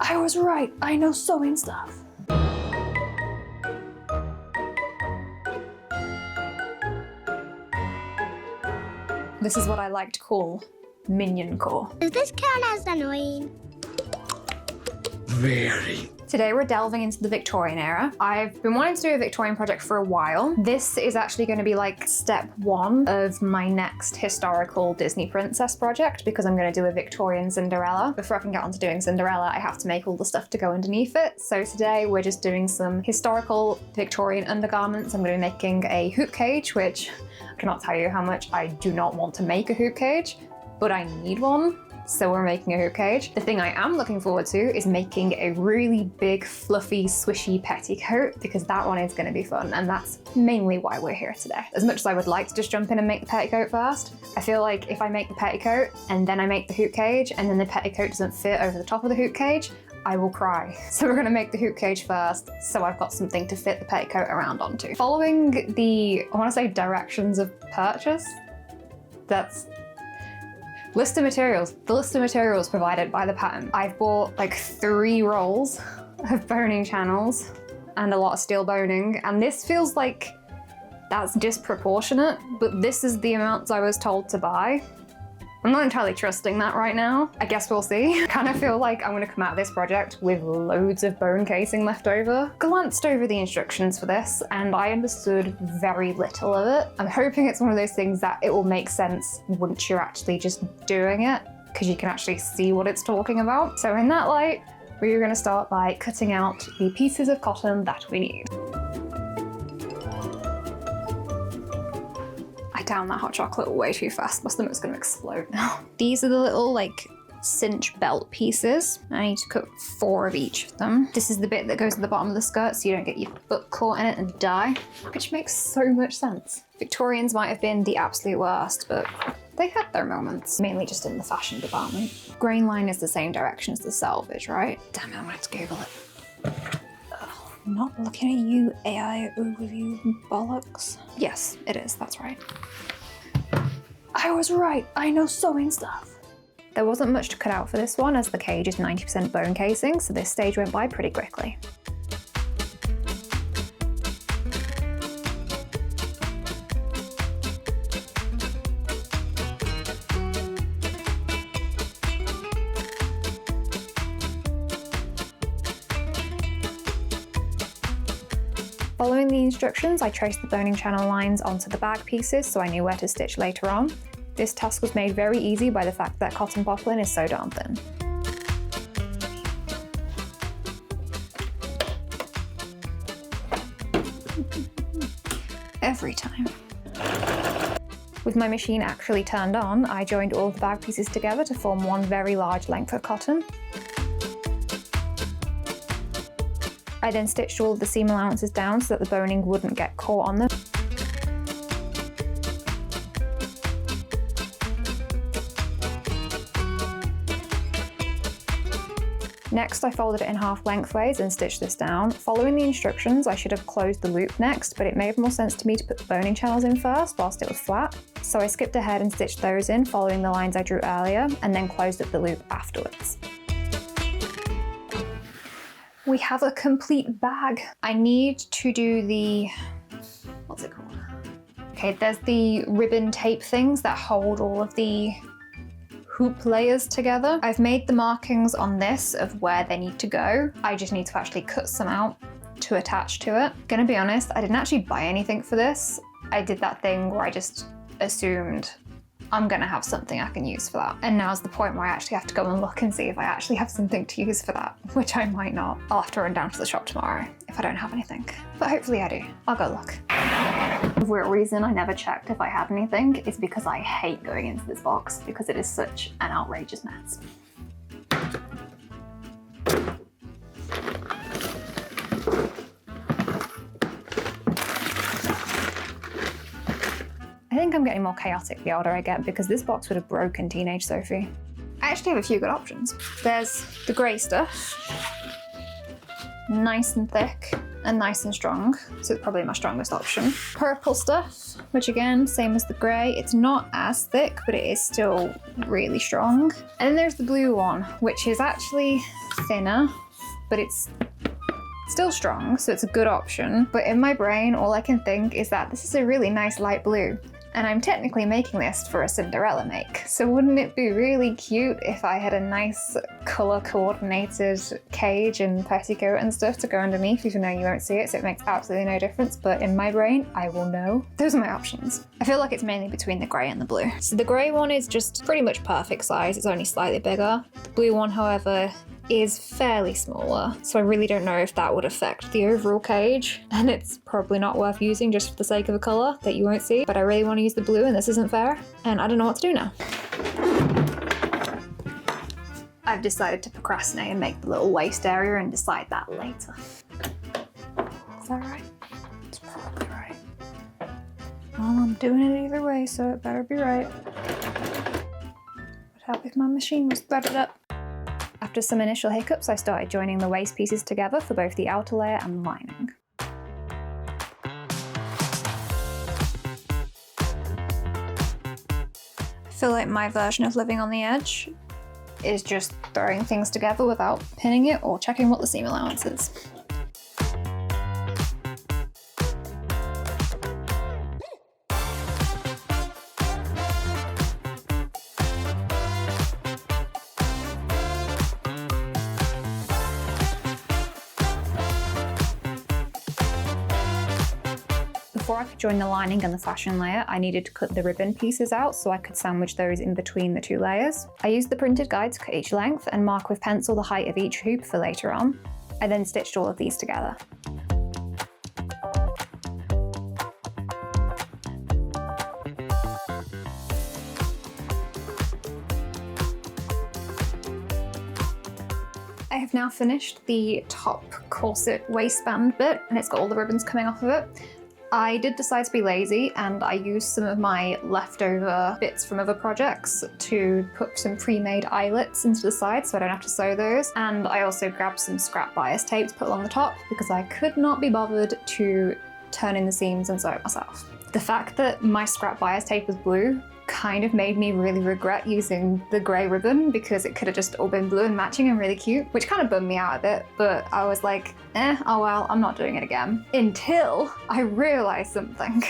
I was right, I know sewing stuff. This is what I like to call minion core. Does this count as annoying? Very. Today we're delving into the Victorian era. I've been wanting to do a Victorian project for a while. This is actually going to be like step one of my next historical Disney princess project because I'm going to do a Victorian Cinderella. Before I can get on to doing Cinderella, I have to make all the stuff to go underneath it. So today we're just doing some historical Victorian undergarments. I'm going to be making a hoop cage, which I cannot tell you how much I do not want to make a hoop cage, but I need one. So we're making a hoop cage. The thing I am looking forward to is making a really big, fluffy, swishy petticoat because that one is going to be fun, and that's mainly why we're here today. As much as I would like to just jump in and make the petticoat first, I feel like if I make the petticoat and then I make the hoop cage and then the petticoat doesn't fit over the top of the hoop cage, I will cry. So we're gonna make the hoop cage first, so I've got something to fit the petticoat around onto. Following the, I wanna say directions of purchase, that's list of materials. The list of materials provided by the pattern. I've bought like 3 rolls of boning channels and a lot of steel boning, and this feels like that's disproportionate, but this is the amounts I was told to buy. I'm not entirely trusting that right now. I guess we'll see. I kind of feel like I'm gonna come out of this project with loads of bone casing left over. Glanced over the instructions for this and I understood very little of it. I'm hoping it's one of those things that it will make sense once you're actually just doing it, because you can actually see what it's talking about. So in that light, we're gonna start by cutting out the pieces of cotton that we need. Down that hot chocolate way too fast. My stomach's gonna explode now. These are the little like cinch belt pieces. I need to cut 4 of each of them. This is the bit that goes at the bottom of the skirt so you don't get your butt caught in it and die, which makes so much sense. Victorians might have been the absolute worst, but they had their moments, mainly just in the fashion department. Grain line is the same direction as the selvage, right? Damn it, I'm gonna have to Google it. Not looking at you, AI overview bollocks. Yes, it is, that's right. I was right, I know sewing stuff. There wasn't much to cut out for this one as the cage is 90% bone casing, so this stage went by pretty quickly. Following the instructions, I traced the boning channel lines onto the bag pieces so I knew where to stitch later on. This task was made very easy by the fact that cotton poplin is so darn thin. Every time. With my machine actually turned on, I joined all of the bag pieces together to form one very large length of cotton. I then stitched all of the seam allowances down so that the boning wouldn't get caught on them. Next, I folded it in half lengthways and stitched this down. Following the instructions, I should have closed the loop next, but it made more sense to me to put the boning channels in first whilst it was flat. So I skipped ahead and stitched those in following the lines I drew earlier, and then closed up the loop afterwards. We have a complete bag. I need to do the, what's it called? Okay, there's the ribbon tape things that hold all of the hoop layers together. I've made the markings on this of where they need to go. I just need to actually cut some out to attach to it. Gonna be honest, I didn't actually buy anything for this. I did that thing where I just assumed I'm gonna have something I can use for that. And now's the point where I actually have to go and look and see if I actually have something to use for that, which I might not. I'll have to run down to the shop tomorrow if I don't have anything, but hopefully I do. I'll go look. The real reason I never checked if I had anything is because I hate going into this box because it is such an outrageous mess. I think I'm getting more chaotic the older I get because this box would have broken teenage Sophie. I actually have a few good options. There's the grey stuff, nice and thick and nice and strong, so it's probably my strongest option. Purple stuff, which again, same as the grey. It's not as thick, but it is still really strong. And then there's the blue one, which is actually thinner, but it's still strong, so it's a good option. But in my brain, all I can think is that this is a really nice light blue. And I'm technically making this for a Cinderella make. So wouldn't it be really cute if I had a nice color coordinated cage and petticoat and stuff to go underneath, even though you won't see it, so it makes absolutely no difference. But in my brain, I will know. Those are my options. I feel like it's mainly between the grey and the blue. So the grey one is just pretty much perfect size. It's only slightly bigger. The blue one, however, is fairly smaller, so I really don't know if that would affect the overall cage, and it's probably not worth using just for the sake of a colour that you won't see, but I really want to use the blue and this isn't fair, and I don't know what to do now. I've decided to procrastinate and make the little waist area and decide that later. Is that right? It's probably right. Well, I'm doing it either way, so it better be right. Would help if my machine was threaded up. After some initial hiccups, I started joining the waist pieces together for both the outer layer and the lining. I feel like my version of living on the edge is just throwing things together without pinning it or checking what the seam allowance is. Before I could join the lining and the fashion layer, I needed to cut the ribbon pieces out so I could sandwich those in between the two layers. I used the printed guide to cut each length and mark with pencil the height of each hoop for later on. I then stitched all of these together. I have now finished the top corset waistband bit, and it's got all the ribbons coming off of it. I did decide to be lazy and I used some of my leftover bits from other projects to put some pre-made eyelets into the side so I don't have to sew those. And I also grabbed some scrap bias tape to put along the top because I could not be bothered to turn in the seams and sew it myself. The fact that my scrap bias tape was blue kind of made me really regret using the grey ribbon because it could have just all been blue and matching and really cute, which kind of bummed me out a bit, but I was like, oh well, I'm not doing it again. Until I realised something.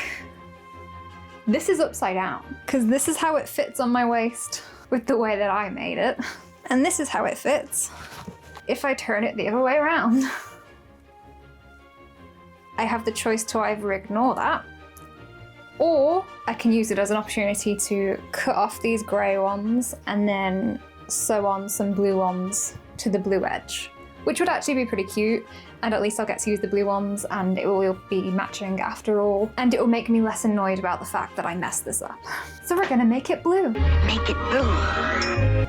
This is upside down, because this is how it fits on my waist with the way that I made it. And this is how it fits if I turn it the other way around. I have the choice to either ignore that, or I can use it as an opportunity to cut off these grey ones and then sew on some blue ones to the blue edge, which would actually be pretty cute, and at least I'll get to use the blue ones and it will be matching after all, and it will make me less annoyed about the fact that I messed this up. So we're gonna make it blue. Make it blue.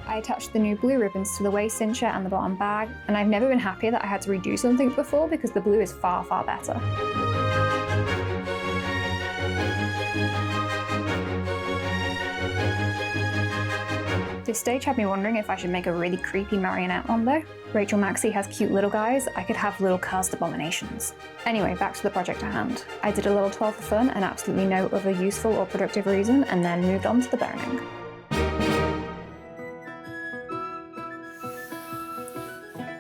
I attached the new blue ribbons to the waist cincher and the bottom bag, and I've never been happier that I had to redo something before because the blue is far, far better. This stage had me wondering if I should make a really creepy marionette one though. Rachel Maxey has cute little guys, I could have little cursed abominations. Anyway, back to the project at hand. I did a little twirl for fun and absolutely no other useful or productive reason, and then moved on to the boning.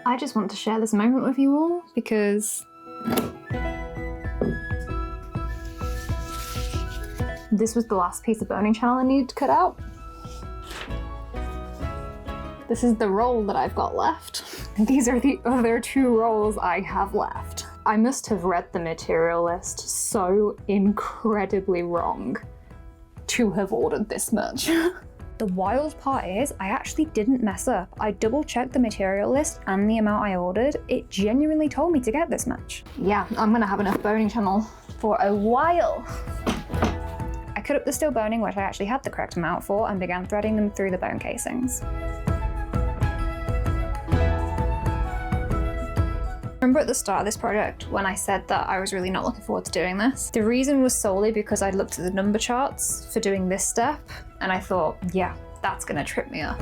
I just want to share this moment with you all because this was the last piece of boning channel I needed to cut out. This is the roll that I've got left. These are the other two rolls I have left. I must have read the material list so incredibly wrong to have ordered this much. The wild part is I actually didn't mess up. I double checked the material list and the amount I ordered. It genuinely told me to get this much. Yeah, I'm gonna have enough boning channel for a while. I cut up the steel boning, which I actually had the correct amount for, and began threading them through the bone casings. Remember at the start of this project when I said that I was really not looking forward to doing this? The reason was solely because I'd looked at the number charts for doing this step and I thought, yeah, that's gonna trip me up.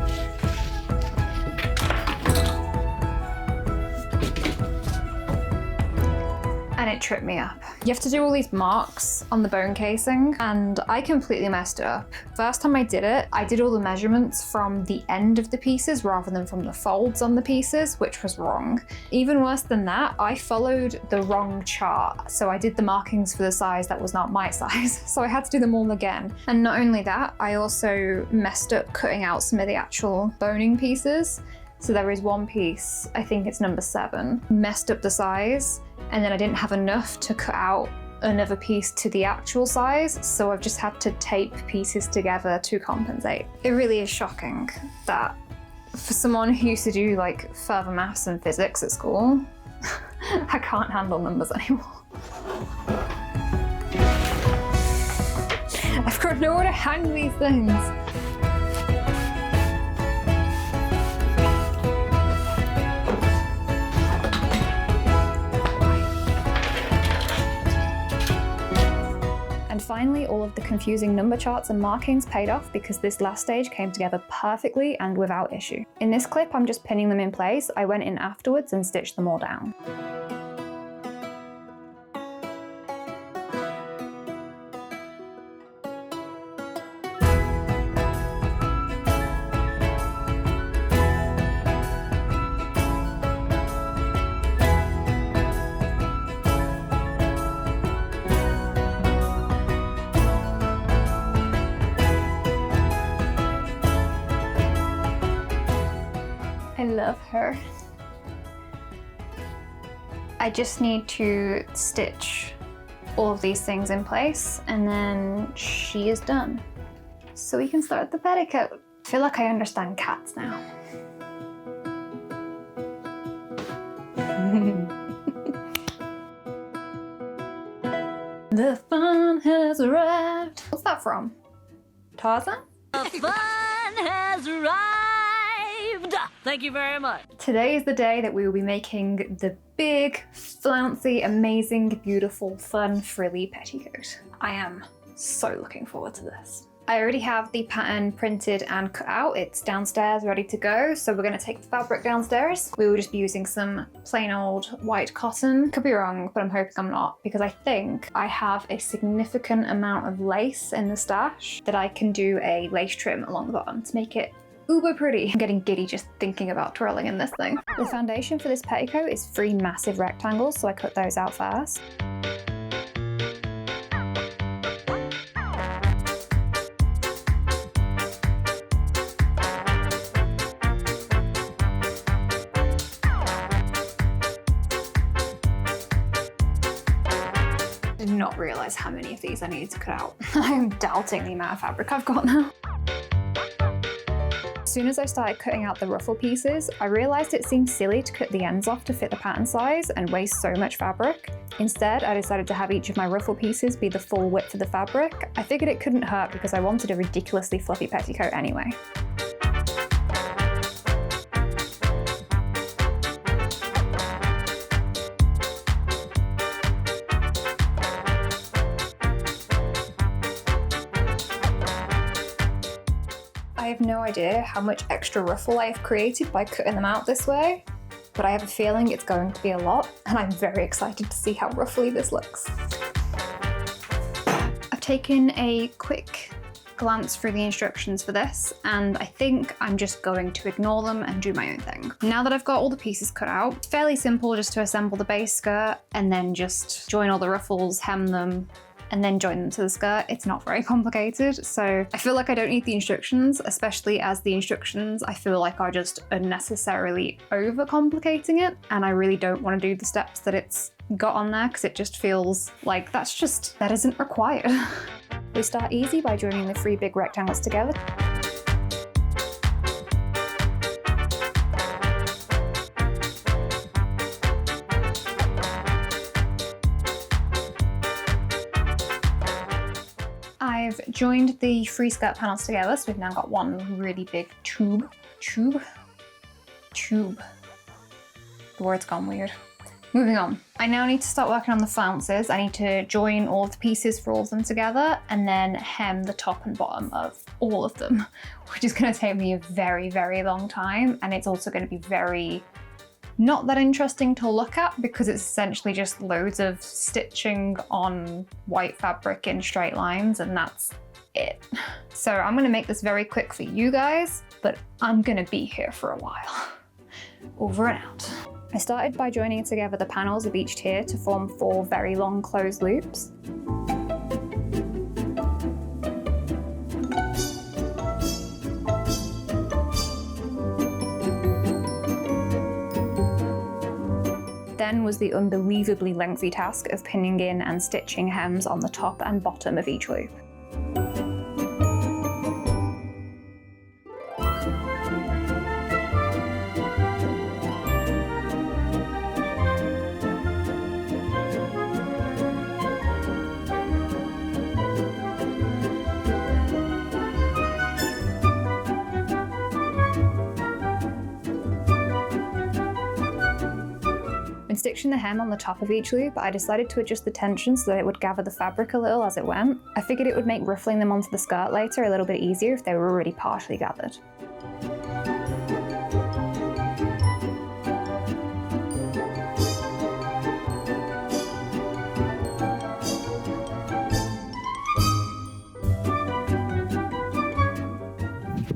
And it tripped me up. You have to do all these marks on the bone casing and I completely messed it up. First time I did all the measurements from the end of the pieces rather than from the folds on the pieces, which was wrong. Even worse than that, I followed the wrong chart. So I did the markings for the size that was not my size. So I had to do them all again. And not only that, I also messed up cutting out some of the actual boning pieces. So there is one piece, I think it's number 7, messed up the size, and then I didn't have enough to cut out another piece to the actual size, so I've just had to tape pieces together to compensate. It really is shocking that for someone who used to do like further maths and physics at school, I can't handle numbers anymore. I've got nowhere to hang these things. And finally, all of the confusing number charts and markings paid off because this last stage came together perfectly and without issue. In this clip, I'm just pinning them in place. I went in afterwards and stitched them all down. I love her. I just need to stitch all of these things in place and then she is done. So we can start the petticoat. I feel like I understand cats now. The fun has arrived. What's that from? Tarzan? The fun has arrived. Thank you very much. Today is the day that we will be making the big, flouncy, amazing, beautiful, fun, frilly petticoat. I am so looking forward to this. I already have the pattern printed and cut out. It's downstairs ready to go. So we're gonna take the fabric downstairs. We will just be using some plain old white cotton. Could be wrong, but I'm hoping I'm not because I think I have a significant amount of lace in the stash that I can do a lace trim along the bottom to make it uber pretty. I'm getting giddy just thinking about twirling in this thing. The foundation for this petticoat is 3 massive rectangles, so I cut those out first. I did not realise how many of these I needed to cut out. I'm doubting the amount of fabric I've got now. As soon as I started cutting out the ruffle pieces, I realised it seemed silly to cut the ends off to fit the pattern size and waste so much fabric. Instead, I decided to have each of my ruffle pieces be the full width of the fabric. I figured it couldn't hurt because I wanted a ridiculously fluffy petticoat anyway. I have no idea how much extra ruffle I've created by cutting them out this way, but I have a feeling it's going to be a lot, and I'm very excited to see how ruffly this looks. I've taken a quick glance through the instructions for this, and I think I'm just going to ignore them and do my own thing. Now that I've got all the pieces cut out, it's fairly simple just to assemble the base skirt and then just join all the ruffles, hem them, and then join them to the skirt. It's not very complicated, so I feel like I don't need the instructions, especially as the instructions I feel like are just unnecessarily overcomplicating it, and I really don't want to do the steps that it's got on there because it just feels like that isn't required. We start easy by joining the 3 big rectangles together. I've joined the 3 skirt panels together, so we've now got one really big tube. The word's gone weird. Moving on. I now need to start working on the flounces. I need to join all of the pieces for all of them together and then hem the top and bottom of all of them, which is going to take me a very, very long time. And it's also going to be very not that interesting to look at because it's essentially just loads of stitching on white fabric in straight lines, and that's it. So I'm going to make this very quick for you guys, but I'm going to be here for a while. Over and out. I started by joining together the panels of each tier to form 4 very long closed loops. Then was the unbelievably lengthy task of pinning in and stitching hems on the top and bottom of each loop. When stitching the hem on the top of each loop, I decided to adjust the tension so that it would gather the fabric a little as it went. I figured it would make ruffling them onto the skirt later a little bit easier if they were already partially gathered.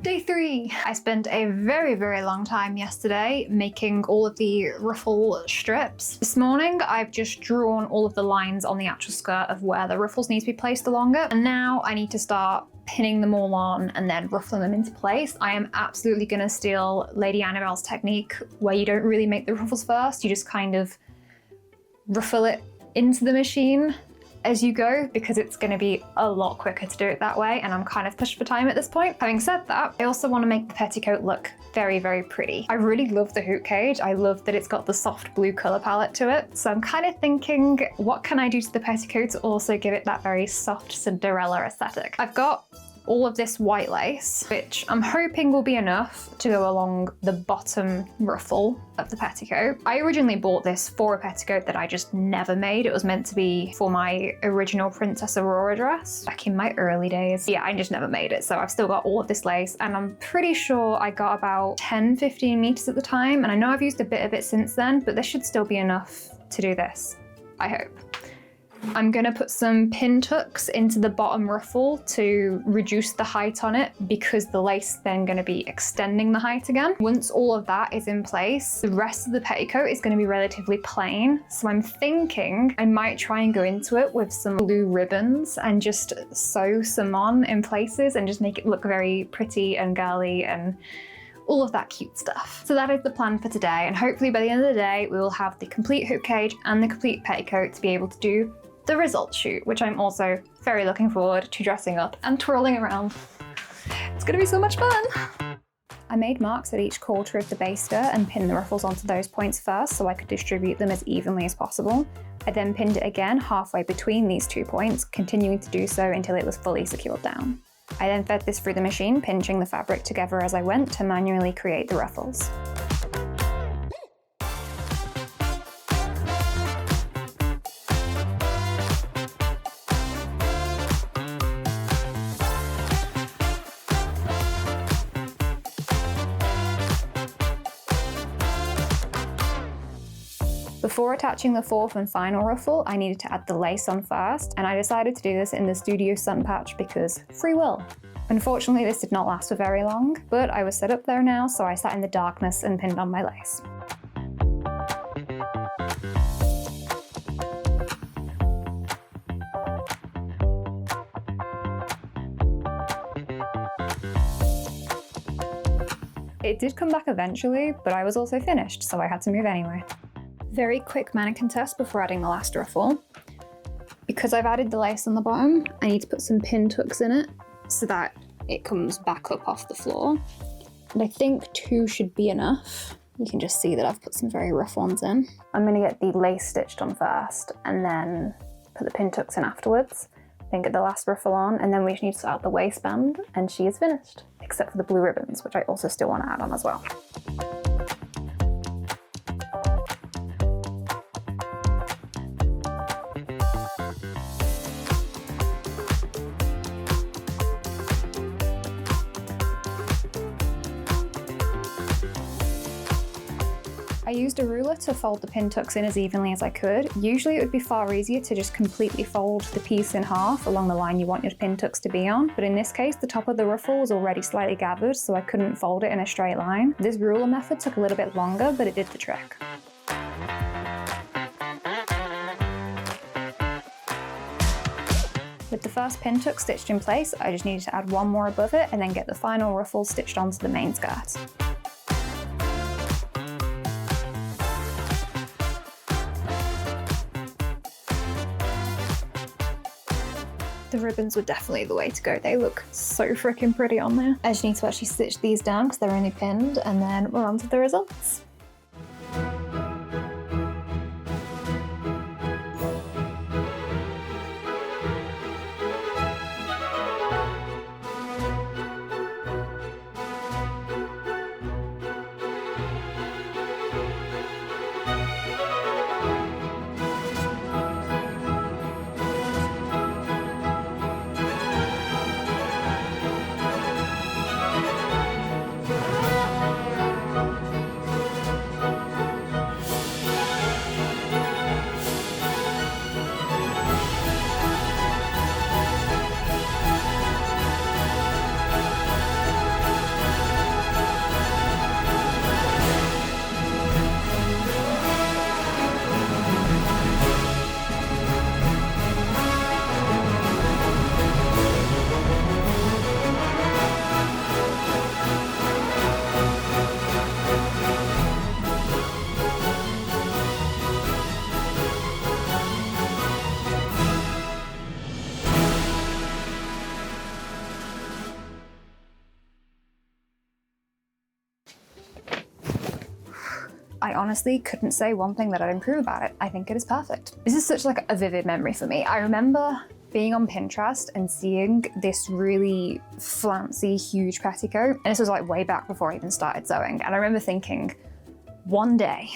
Day 3. I spent a very, very long time yesterday making all of the ruffle strips. This morning, I've just drawn all of the lines on the actual skirt of where the ruffles need to be placed along it. And now I need to start pinning them all on and then ruffling them into place. I am absolutely gonna steal Lady Annabelle's technique where you don't really make the ruffles first, you just kind of ruffle it into the machine as you go, because it's going to be a lot quicker to do it that way, and I'm kind of pushed for time at this point. Having said that, I also want to make the petticoat look very, very pretty. I really love the hoop cage. I love that it's got the soft blue color palette to it. So I'm kind of thinking, what can I do to the petticoat to also give it that very soft Cinderella aesthetic? I've got all of this white lace, which I'm hoping will be enough to go along the bottom ruffle of the petticoat. I originally bought this for a petticoat that I just never made. It was meant to be for my original Princess Aurora dress back in my early days. Yeah, I just never made it. So I've still got all of this lace, and I'm pretty sure I got about 10-15 meters at the time. And I know I've used a bit of it since then, but this should still be enough to do this, I hope. I'm gonna put some pin tucks into the bottom ruffle to reduce the height on it, because the lace is then gonna be extending the height again. Once all of that is in place, the rest of the petticoat is gonna be relatively plain. So I'm thinking I might try and go into it with some blue ribbons and just sew some on in places and just make it look very pretty and girly and all of that cute stuff. So that is the plan for today, and hopefully by the end of the day we will have the complete hoop cage and the complete petticoat to be able to do the result shoot, which I'm also very looking forward to dressing up and twirling around. It's gonna be so much fun! I made marks at each quarter of the base skirt and pinned the ruffles onto those points first so I could distribute them as evenly as possible. I then pinned it again halfway between these 2 points, continuing to do so until it was fully secured down. I then fed this through the machine, pinching the fabric together as I went to manually create the ruffles. Before attaching the 4th and final ruffle, I needed to add the lace on first, and I decided to do this in the studio sun patch because free will. Unfortunately, this did not last for very long, but I was set up there now, so I sat in the darkness and pinned on my lace. It did come back eventually, but I was also finished, so I had to move anyway. Very quick mannequin test before adding the last ruffle. Because I've added the lace on the bottom, I need to put some pin tucks in it so that it comes back up off the floor. And I think 2 should be enough. You can just see that I've put some very rough ones in. I'm gonna get the lace stitched on first and then put the pin tucks in afterwards. Then get the last ruffle on, and then we just need to sort out the waistband, and she is finished. Except for the blue ribbons, which I also still want to add on as well. I used a ruler to fold the pin tucks in as evenly as I could. Usually it would be far easier to just completely fold the piece in half along the line you want your pin tucks to be on, but in this case the top of the ruffle was already slightly gathered, so I couldn't fold it in a straight line. This ruler method took a little bit longer, but it did the trick. With the first pin tuck stitched in place, I just needed to add one more above it and then get the final ruffle stitched onto the main skirt. The ribbons were definitely the way to go. They look so freaking pretty on there. I just need to actually stitch these down because they're only pinned, and then we're on to the results. I honestly couldn't say one thing that I'd improve about it. I think it is perfect. This is such like a vivid memory for me. I remember being on Pinterest and seeing this really flouncy, huge petticoat. And this was like way back before I even started sewing. And I remember thinking, one day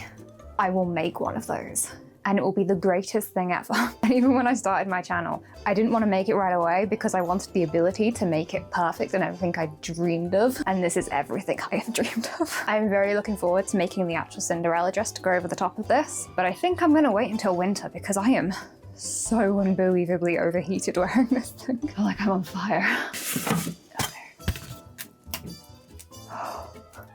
I will make one of those and it will be the greatest thing ever. And even when I started my channel, I didn't want to make it right away because I wanted the ability to make it perfect and everything I dreamed of. And this is everything I have dreamed of. I'm very looking forward to making the actual Cinderella dress to go over the top of this, but I think I'm gonna wait until winter because I am so unbelievably overheated wearing this thing. I feel like I'm on fire.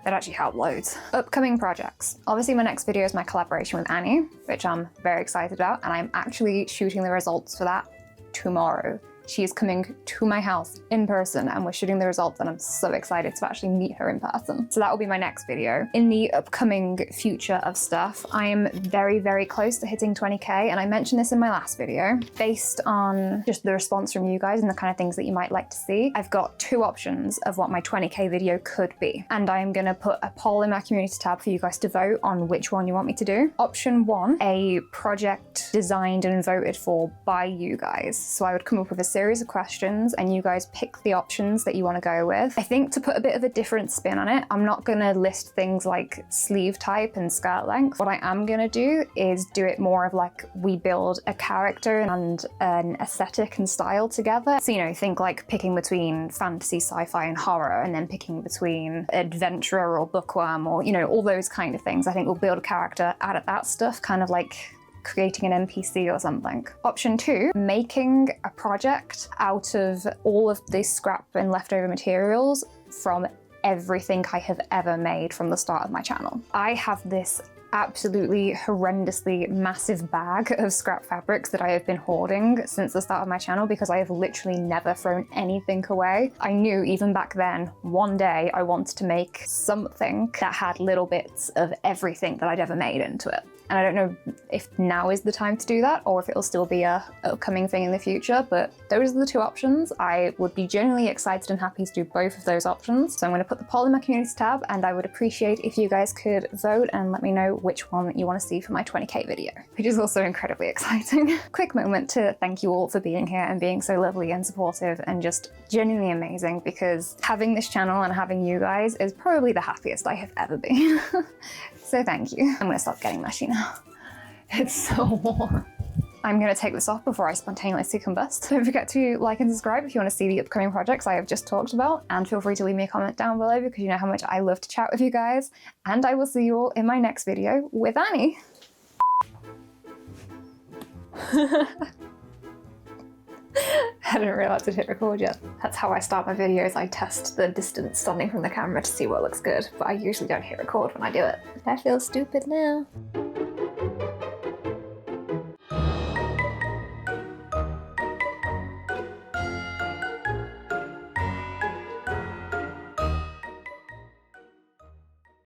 That actually helped loads. Upcoming projects. Obviously my next video is my collaboration with Annie, which I'm very excited about, and I'm actually shooting the results for that tomorrow. She is coming to my house in person and we're shooting the results, and I'm so excited to actually meet her in person. So that will be my next video. In the upcoming future of stuff, I am very, very close to hitting 20K, and I mentioned this in my last video. Based on just the response from you guys and the kind of things that you might like to see, I've got two options of what my 20K video could be. And I am gonna put a poll in my community tab for you guys to vote on which one you want me to do. Option one, a project designed and voted for by you guys. So I would come up with a series of questions and you guys pick the options that you want to go with. I think to put a bit of a different spin on it, I'm not going to list things like sleeve type and skirt length. What I am going to do is do it more of like we build a character and an aesthetic and style together. So, you know, think like picking between fantasy, sci-fi and horror, and then picking between adventurer or bookworm, or, you know, all those kind of things. I think we'll build a character out of that stuff, kind of like creating an NPC or something. Option two, making a project out of all of the scrap and leftover materials from everything I have ever made from the start of my channel. I have this absolutely horrendously massive bag of scrap fabrics that I have been hoarding since the start of my channel because I have literally never thrown anything away. I knew even back then, one day I wanted to make something that had little bits of everything that I'd ever made into it. And I don't know if now is the time to do that or if it'll still be a upcoming thing in the future, but those are the two options. I would be genuinely excited and happy to do both of those options. So I'm going to put the poll in my community tab, and I would appreciate if you guys could vote and let me know which one you want to see for my 20K video, which is also incredibly exciting. Quick moment to thank you all for being here and being so lovely and supportive and just genuinely amazing, because having this channel and having you guys is probably the happiest I have ever been. So thank you. I'm gonna stop getting mushy now. It's so warm. I'm going to take this off before I spontaneously combust. Don't forget to like and subscribe if you want to see the upcoming projects I have just talked about, and feel free to leave me a comment down below because you know how much I love to chat with you guys, and I will see you all in my next video with Annie. I didn't realise I'd hit record yet. That's how I start my videos. I test the distance standing from the camera to see what looks good, but I usually don't hit record when I do it. I feel stupid now.